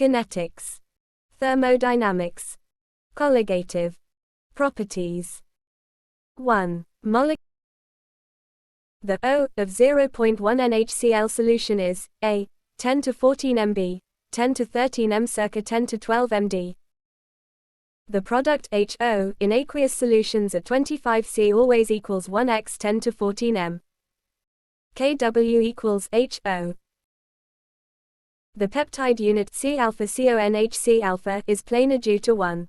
Kinetics. Thermodynamics. Colligative properties. 1. The O of 0.1 NaHCl solution is A. 10 to 14 mb, 10 to 13 m circa 10 to 12 md. The product HO in aqueous solutions at 25 C always equals 1x 10 to 14 m. Kw equals HO. The peptide unit C-alpha-CONHC alpha is planar due to 1.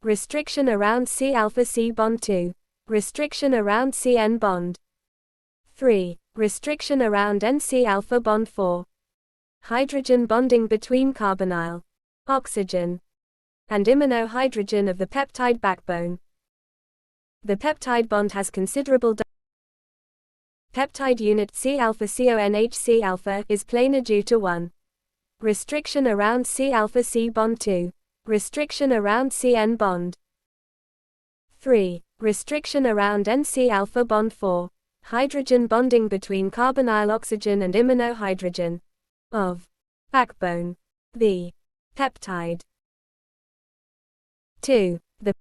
Restriction around C-alpha-C bond. 2. Restriction around CN bond. 3. Restriction around NC-alpha bond. 4. Hydrogen bonding between carbonyl, oxygen, and iminohydrogen of the peptide backbone. The peptide bond has considerable peptide unit C-alpha-CONHC alpha is planar due to 1. Restriction around C-alpha-C bond. 2. Restriction around CN bond. 3. Restriction around NC-alpha bond. 4. Hydrogen bonding between carbonyl oxygen and iminohydrogen of backbone. The peptide. 2. The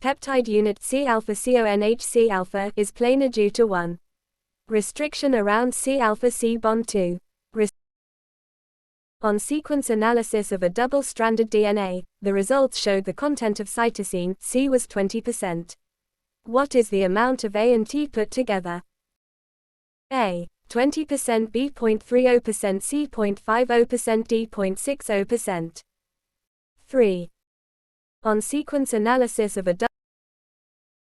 peptide unit C-alpha-CONHC alpha is planar due to 1. Restriction around C-alpha-C bond. 2. On sequence analysis of a double-stranded DNA, the results showed the content of cytosine C was 20%. What is the amount of A and T put together? A. 20%, B. 0.30%, C. 0.50%, D. 0.60%. 3. On sequence analysis of a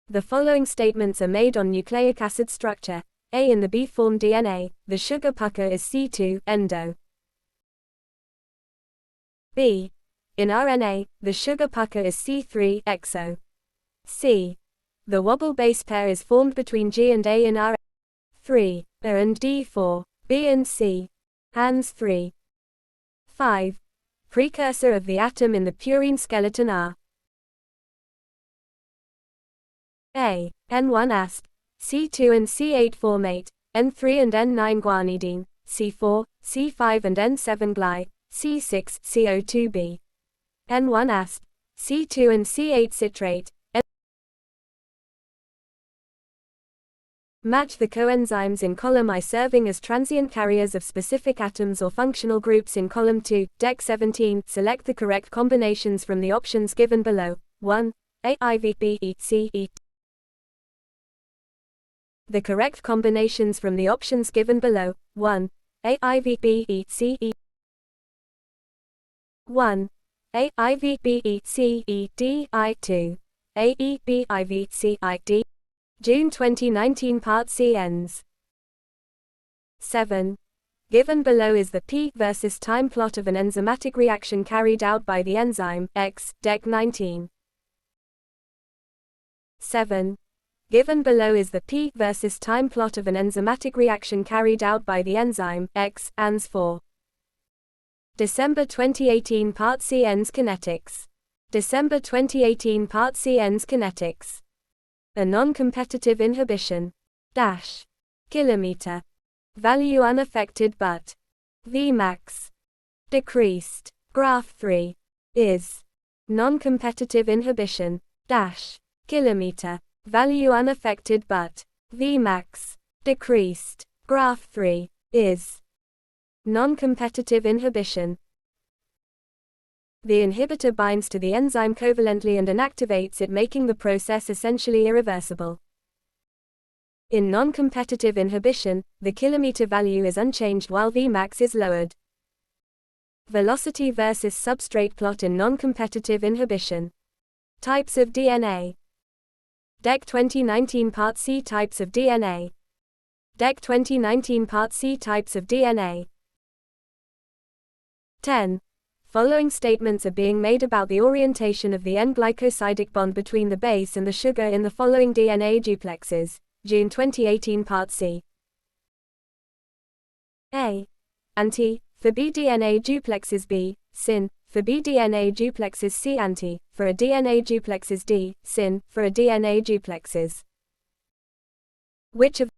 the following statements are made on nucleic acid structure. A. In the B-form DNA, the sugar pucker is C2 endo. B. In RNA, the sugar pucker is C3 exo. C. The wobble base pair is formed between G and A in RNA. 3. A and D 4. B and C. Ans 3. 5. Precursor of the atom in the purine skeleton are A. N1 asp. C2 and C8 formate. N3 and N9 guanidine. C4, C5 and N7 gly. C6 CO2b. N1 asp. C2 and C8 citrate. Match the coenzymes in column I serving as transient carriers of specific atoms or functional groups in column 2, Dec 17. Select the correct combinations from the options given below. 1. A, IV, B, E, C, E. The correct combinations from the options given below. 1. A, IV, B, E, C, E. 1. A, IV, B, E, C, E, D, I. 2. A, E, B, IV, C, I, D. June 2019 Part C ends. 7. Given below is the P versus time plot of an enzymatic reaction carried out by the enzyme X, Dec 19. 7. Given below is the P versus time plot of an enzymatic reaction carried out by the enzyme X, Ans 4. December 2018 Part C ends. Kinetics. December 2018 Part C ends. Kinetics. A non-competitive inhibition. Dash. Kilometer. Value unaffected but Vmax. Decreased. Graph 3. Is. Non-competitive inhibition. Dash. Kilometer. Value unaffected but Vmax. Decreased. Graph 3. Is. Non-competitive inhibition. The inhibitor binds to the enzyme covalently and inactivates it, making the process essentially irreversible. In non-competitive inhibition, the kilometer value is unchanged while Vmax is lowered. Velocity versus substrate plot in non-competitive inhibition. Types of DNA. Dec 2019 Part C Types of DNA. Dec 2019 Part C Types of DNA. 10. Following statements are being made about the orientation of the N-glycosidic bond between the base and the sugar in the following DNA duplexes. June 2018 Part C. A. Anti. For B DNA duplexes B, syn. For B DNA duplexes C anti. For A DNA duplexes D, syn. For A DNA duplexes. Which of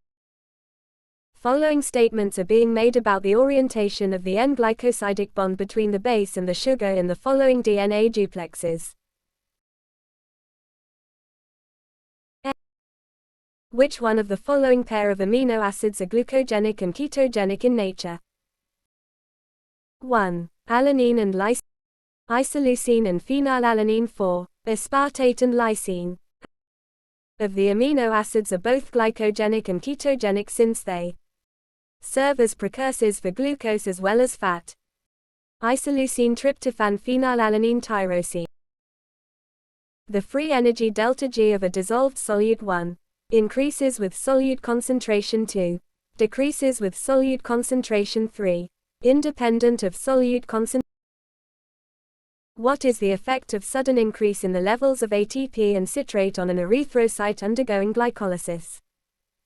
following statements are being made about the orientation of the N-glycosidic bond between the base and the sugar in the following DNA duplexes. Which one of the following pair of amino acids are glucogenic and ketogenic in nature? 1. Alanine and lysine. Isoleucine and phenylalanine. 4. Aspartate and lysine. Of the amino acids are both glycogenic and ketogenic since they serve as precursors for glucose as well as fat. Isoleucine, tryptophan, phenylalanine, tyrosine. The free energy delta G of a dissolved solute 1. Increases with solute concentration 2. Decreases with solute concentration 3. Independent of solute concentration. What is the effect of sudden increase in the levels of ATP and citrate on an erythrocyte undergoing glycolysis?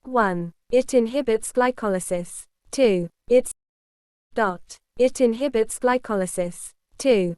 1. It inhibits glycolysis. 2. It inhibits glycolysis. 2.